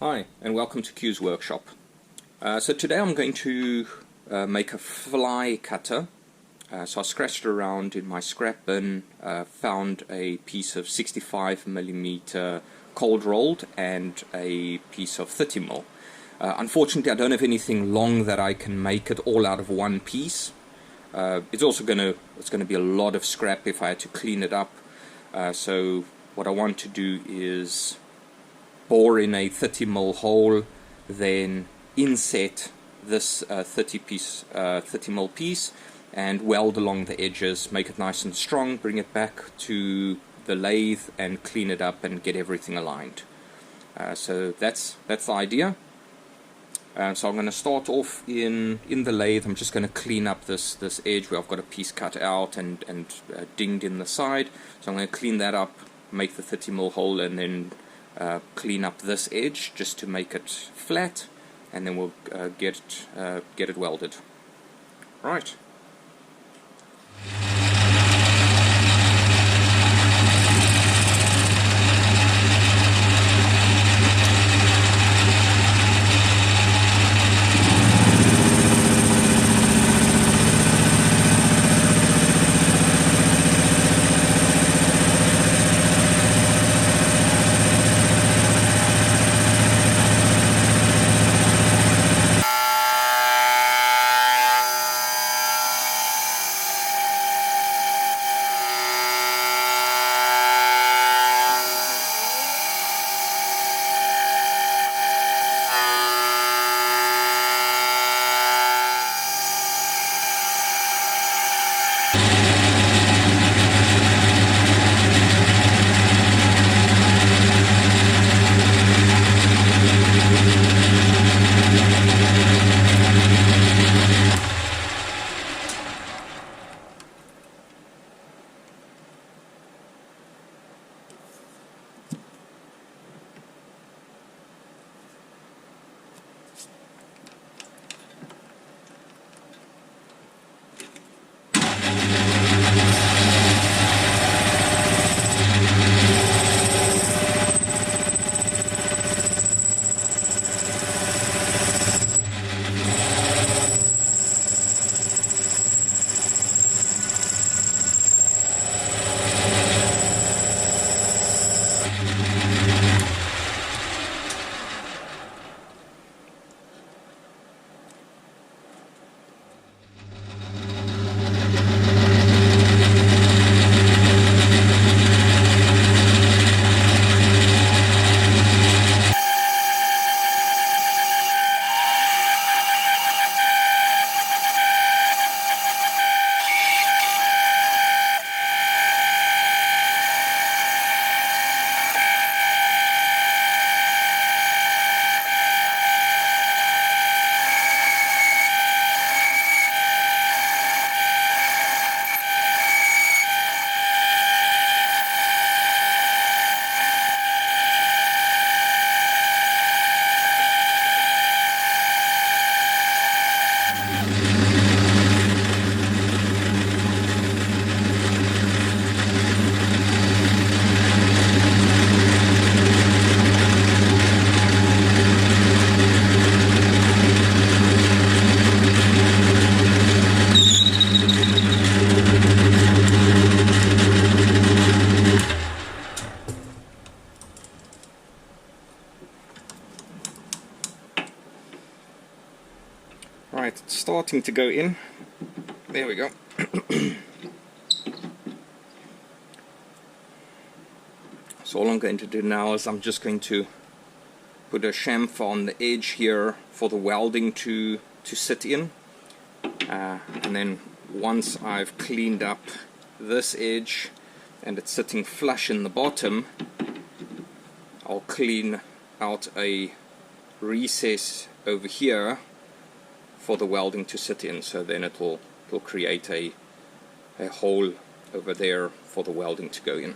Hi, and welcome to Q's workshop. So today I'm going to make a fly cutter. So I scratched around in my scrap bin, found a piece of 65mm cold rolled and a piece of 30mm. Unfortunately, I don't have anything long that I can make it all out of one piece. It's also going to be a lot of scrap if I had to clean it up. So what I want to do is bore in a 30mm hole, then inset this 30mm piece and weld along the edges, make it nice and strong, bring it back to the lathe and clean it up and get everything aligned. So that's the idea. So I'm going to start off in the lathe. I'm just going to clean up this edge where I've got a piece cut out and dinged in the side. So I'm going to clean that up, make the 30mm hole, and then clean up this edge just to make it flat, and then we'll get it welded. Right. Right, it's starting to go in. There we go. So all I'm going to do now is I'm just going to put a chamfer on the edge here for the welding to sit in. And then once I've cleaned up this edge and it's sitting flush in the bottom, I'll clean out a recess over here for the welding to sit in, so then it will create a hole over there for the welding to go in.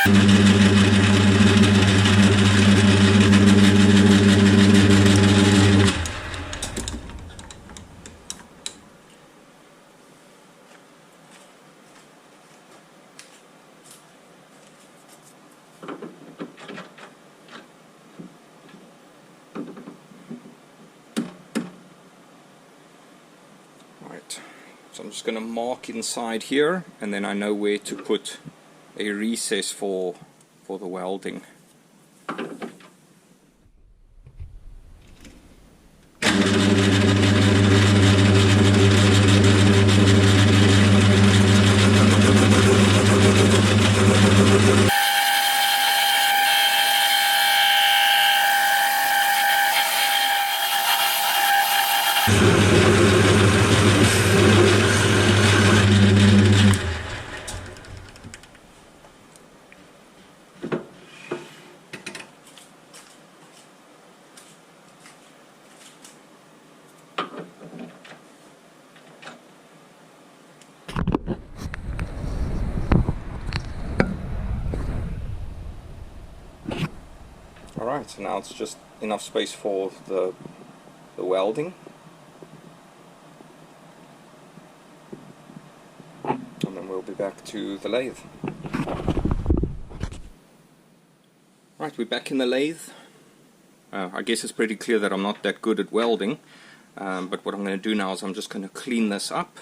So I'm just going to mark inside here, and then I know where to put a recess for the welding. Alright, so now it's just enough space for the welding. And then we'll be back to the lathe. Right, we're back in the lathe. I guess it's pretty clear that I'm not that good at welding, but what I'm going to do now is I'm just going to clean this up,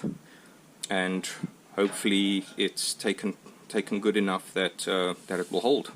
and hopefully it's taken good enough that that it will hold.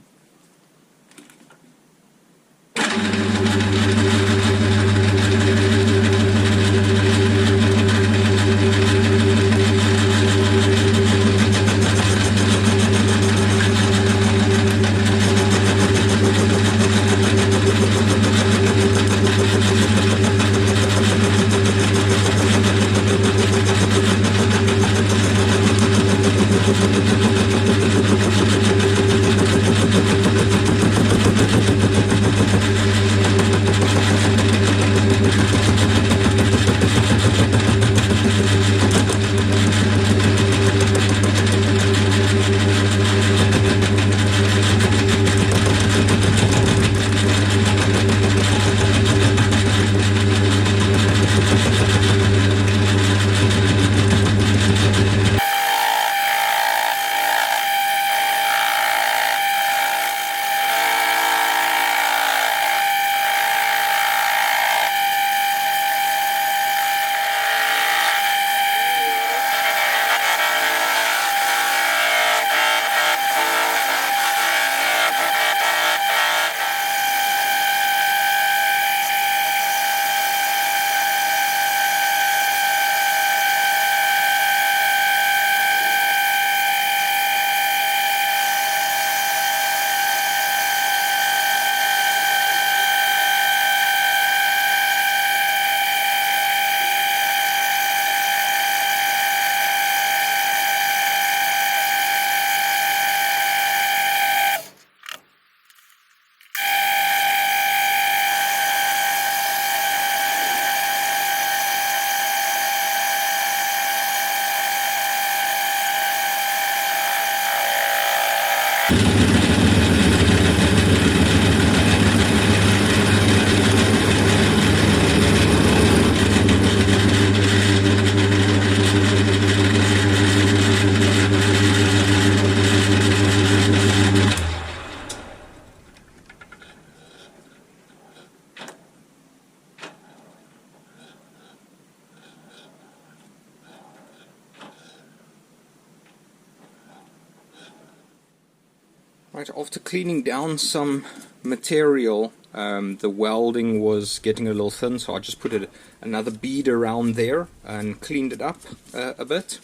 Right, after cleaning down some material, the welding was getting a little thin, so I just put another bead around there and cleaned it up a bit.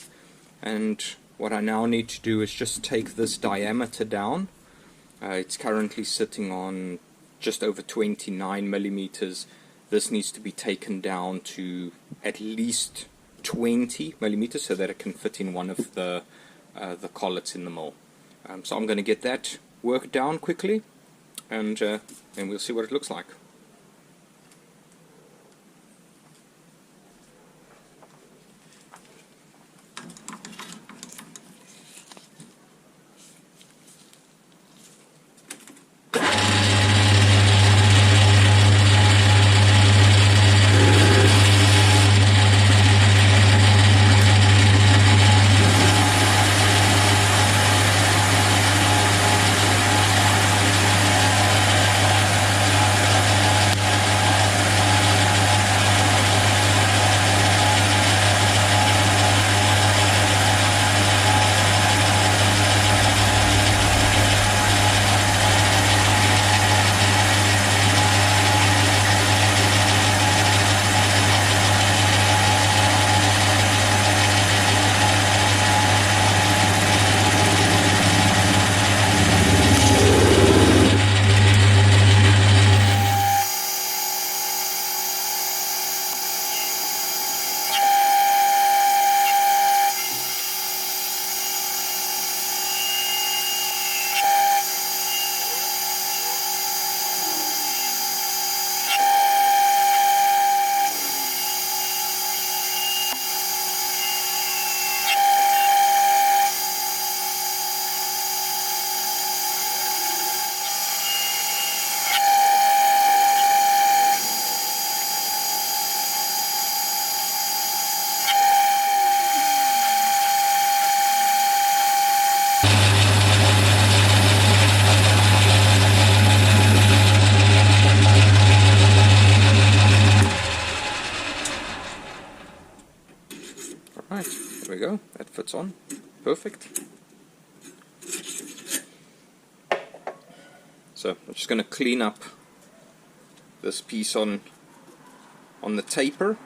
And what I now need to do is just take this diameter down. It's currently sitting on just over 29 millimeters. This needs to be taken down to at least 20 millimeters so that it can fit in one of the collets in the mill. So I'm going to get that worked down quickly, and we'll see what it looks like. go, that fits on. Perfect. So I'm just going to clean up this piece on the taper,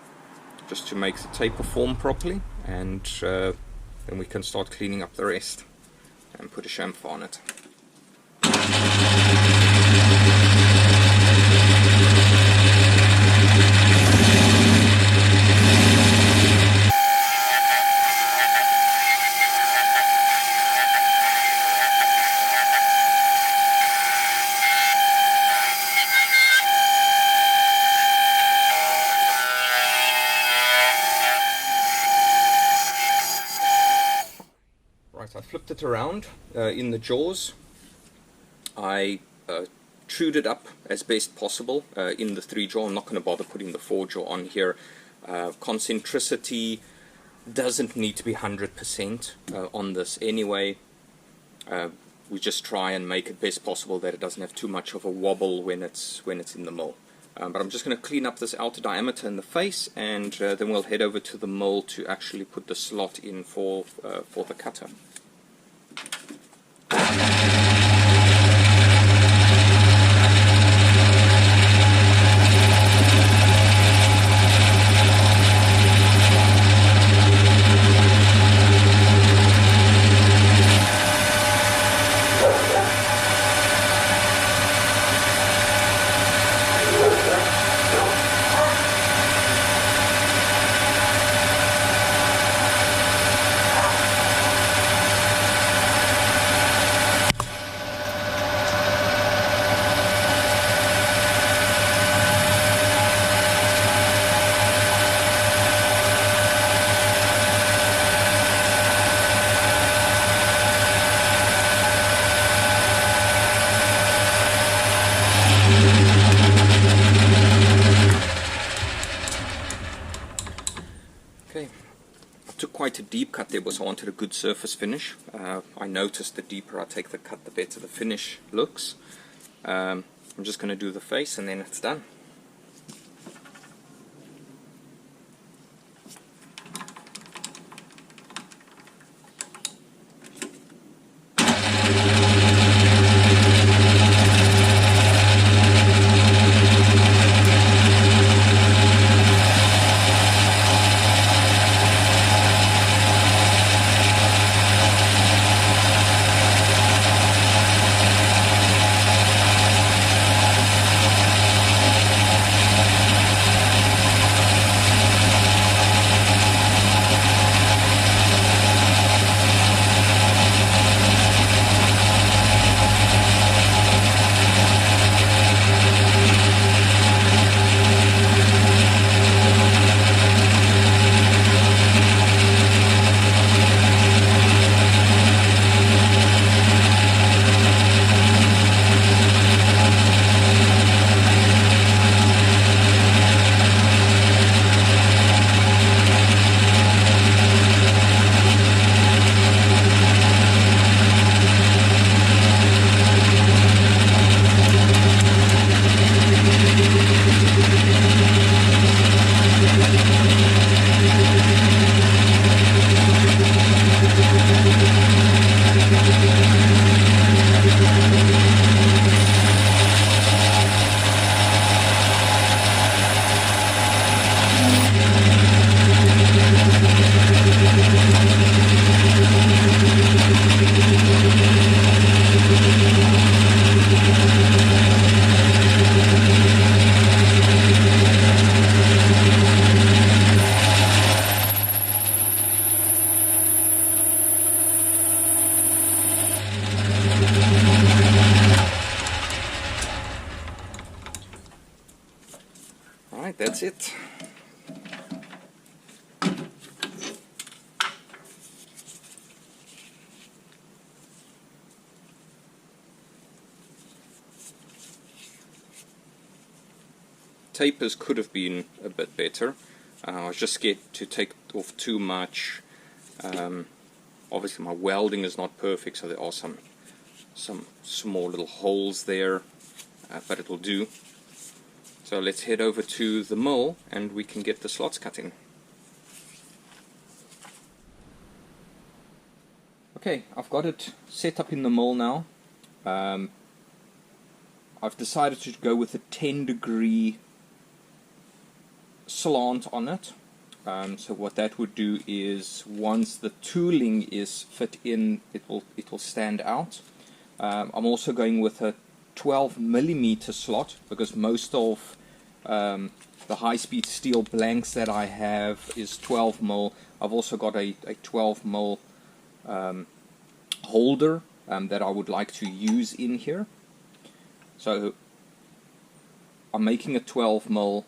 just to make the taper form properly, and then we can start cleaning up the rest and put a chamfer on it. I flipped it around in the jaws. I trued it up as best possible in the 3 jaw. I'm not going to bother putting the 4 jaw on here. Concentricity doesn't need to be 100% on this anyway. We just try and make it best possible that it doesn't have too much of a wobble when it's in the mill. But I'm just going to clean up this outer diameter in the face, and then we'll head over to the mill to actually put the slot in for the cutter. Okay, I took quite a deep cut there because I wanted a good surface finish. I noticed the deeper I take the cut, the better the finish looks. I'm just going to do the face and then it's done. Alright, that's it. Tapers could have been a bit better. I was just scared to take off too much. Obviously my welding is not perfect, so there are some small little holes there, but it'll do. So let's head over to the mill and we can get the slots cut in. Okay, I've got it set up in the mill now. I've decided to go with a 10-degree slant on it. So what that would do is, once the tooling is fit in, it will stand out. I'm also going with a 12mm slot, because most of the high-speed steel blanks that I have is 12mm. I've also got a 12mm holder that I would like to use in here. So I'm making a 12mm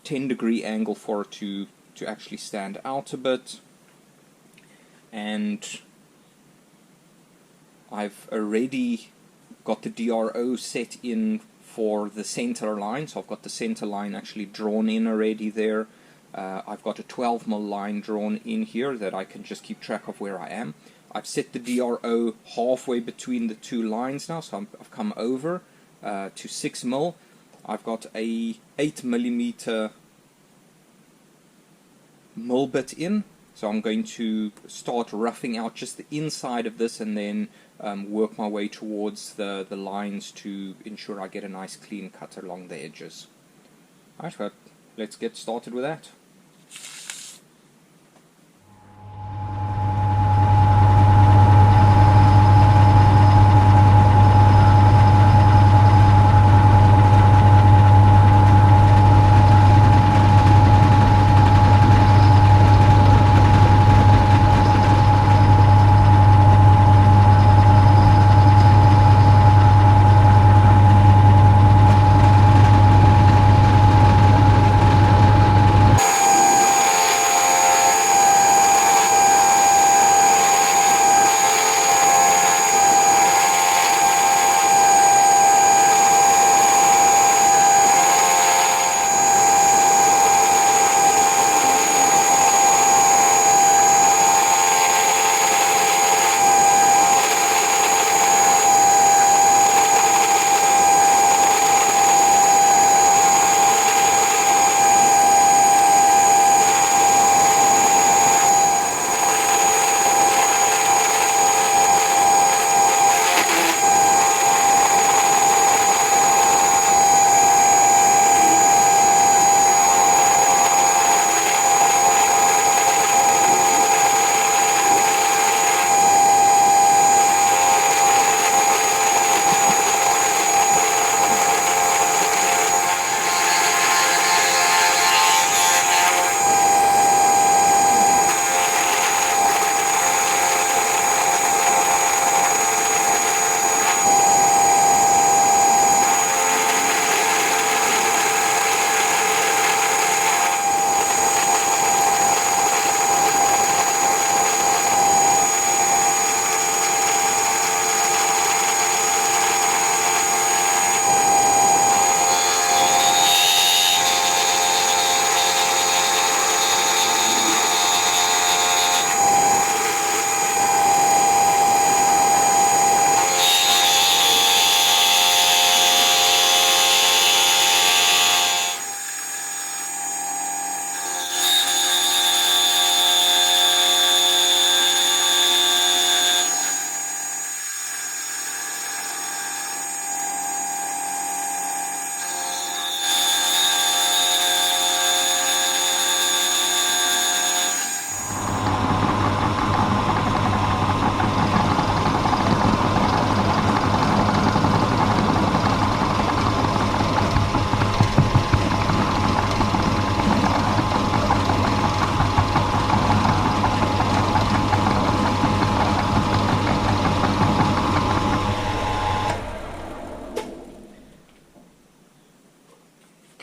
10-degree angle for it to actually stand out a bit, and I've already got the DRO set in for the center line, so I've got the center line actually drawn in already there. I've got a 12mm line drawn in here that I can just keep track of where I am. I've set the DRO halfway between the two lines now, so I've come over to 6mm. I've got a 8mm mill bit in, so I'm going to start roughing out just the inside of this, and then work my way towards the lines to ensure I get a nice clean cut along the edges. Alright, but let's get started with that.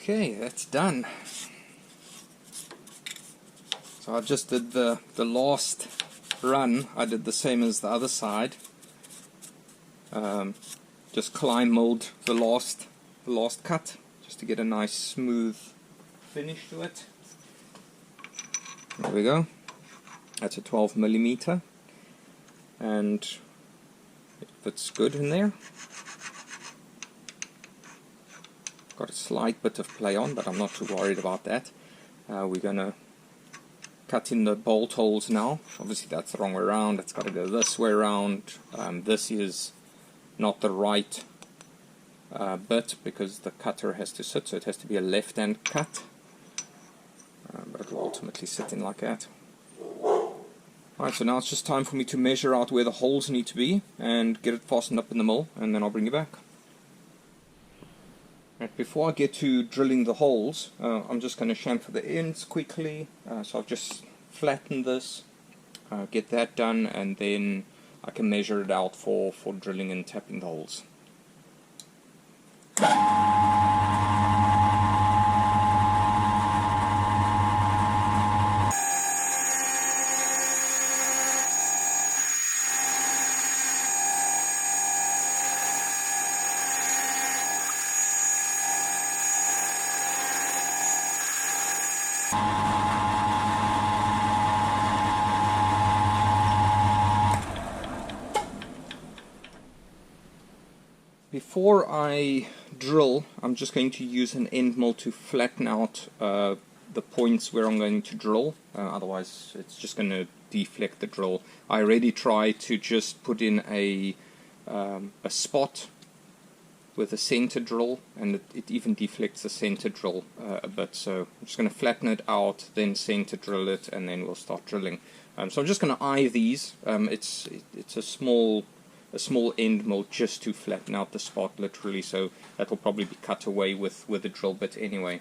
Okay, that's done. So I just did the last run. I did the same as the other side. Just climb milled the last cut, just to get a nice smooth finish to it. There we go. That's a 12mm, and it fits good in there. Got a slight bit of play on, but I'm not too worried about that. We're gonna cut in the bolt holes now. Obviously that's the wrong way around, it's got to go this way around. This is not the right bit because the cutter has to sit, so it has to be a left-hand cut. But it will ultimately sit in like that. Alright, so now it's just time for me to measure out where the holes need to be and get it fastened up in the mill, and then I'll bring you back. Right, before I get to drilling the holes, I'm just going to chamfer the ends quickly. So I've just flattened this, get that done, and then I can measure it out for drilling and tapping the holes. Before I drill, I'm just going to use an end mill to flatten out the points where I'm going to drill, otherwise it's just going to deflect the drill. I already tried to just put in a spot with a center drill, and it even deflects the center drill a bit, so I'm just going to flatten it out, then center drill it, and then we'll start drilling. So I'm just going to eye these. It's a small end mill just to flatten out the spot, literally, so that will probably be cut away with the drill bit anyway.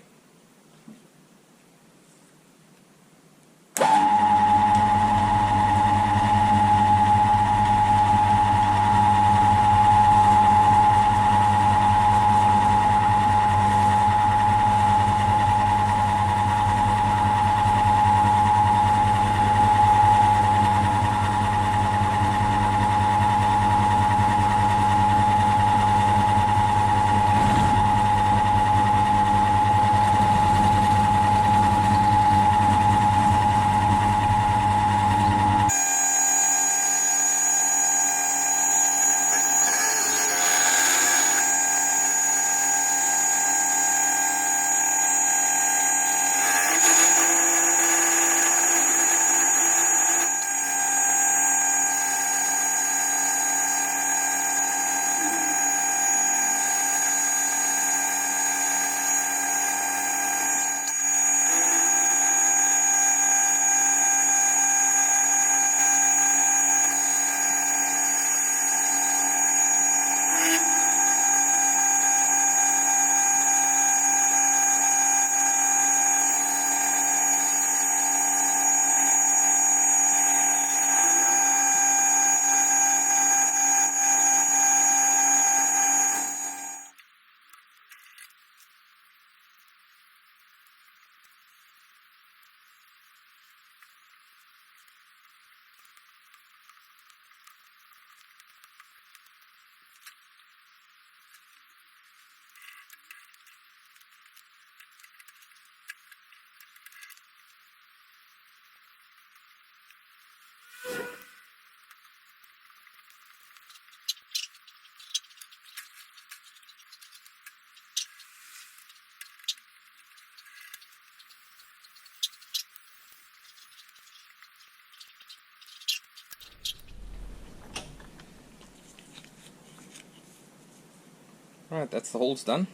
Alright, that's the holes done.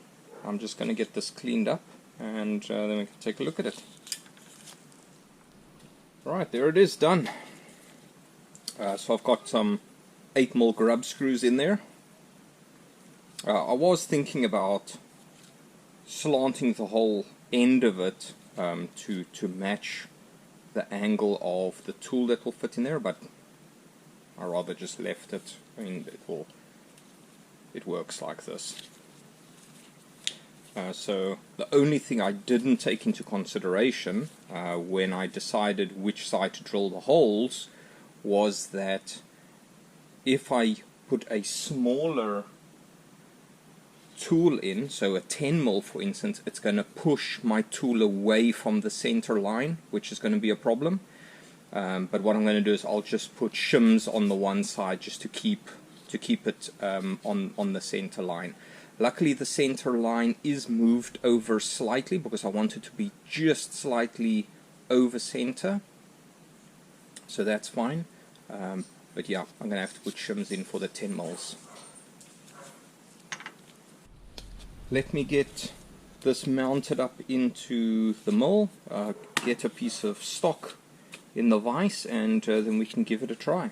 I'm just going to get this cleaned up, and then we can take a look at it. Right, there it is, done. So I've got some 8mm grub screws in there. I was thinking about slanting the whole end of it to match the angle of the tool that will fit in there, but I rather just left it. I mean, it works like this. So the only thing I didn't take into consideration when I decided which side to drill the holes was that if I put a smaller tool in, so a 10mm for instance, it's going to push my tool away from the center line, which is going to be a problem. But what I'm going to do is I'll just put shims on the one side just to keep it on the center line. Luckily the center line is moved over slightly because I want it to be just slightly over center, so that's fine. But yeah, I'm going to have to put shims in for the 10 mils. Let me get this mounted up into the mill, get a piece of stock in the vise, and then we can give it a try.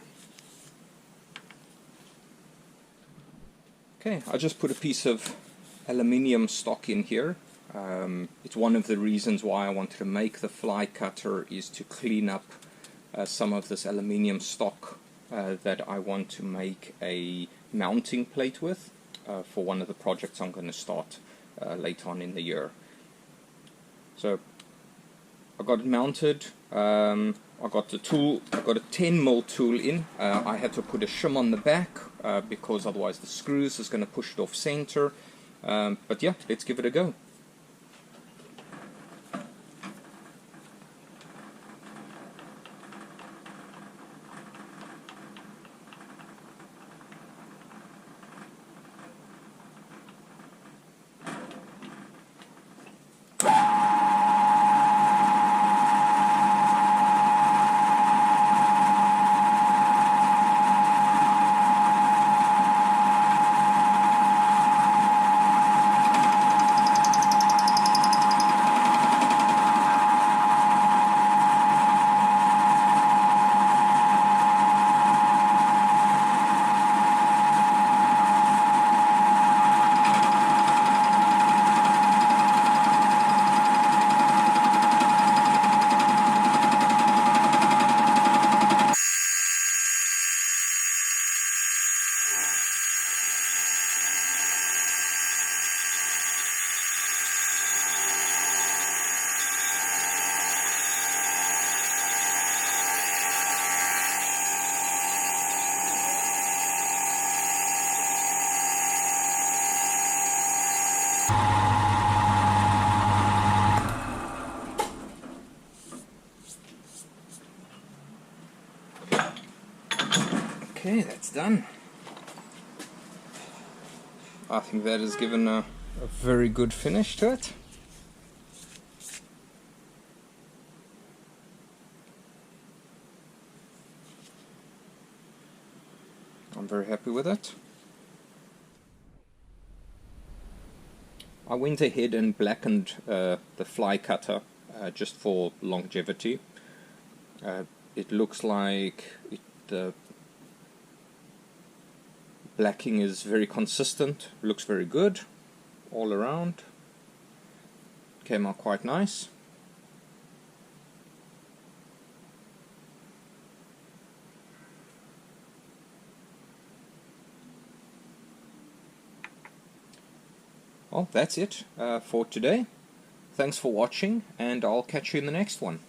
Okay, I just put a piece of aluminium stock in here. It's one of the reasons why I wanted to make the fly cutter, is to clean up some of this aluminium stock that I want to make a mounting plate with for one of the projects I'm going to start later on in the year. So I got it mounted. I got the tool. I got a 10mm tool in. I had to put a shim on the back because otherwise the screws is going to push it off center. But yeah, let's give it a go. Okay, that's done. I think that has given a very good finish to it. I'm very happy with it. I went ahead and blackened the fly cutter just for longevity. It looks like the blacking is very consistent, looks very good all around. Came out quite nice. Well, that's it for today. Thanks for watching, and I'll catch you in the next one.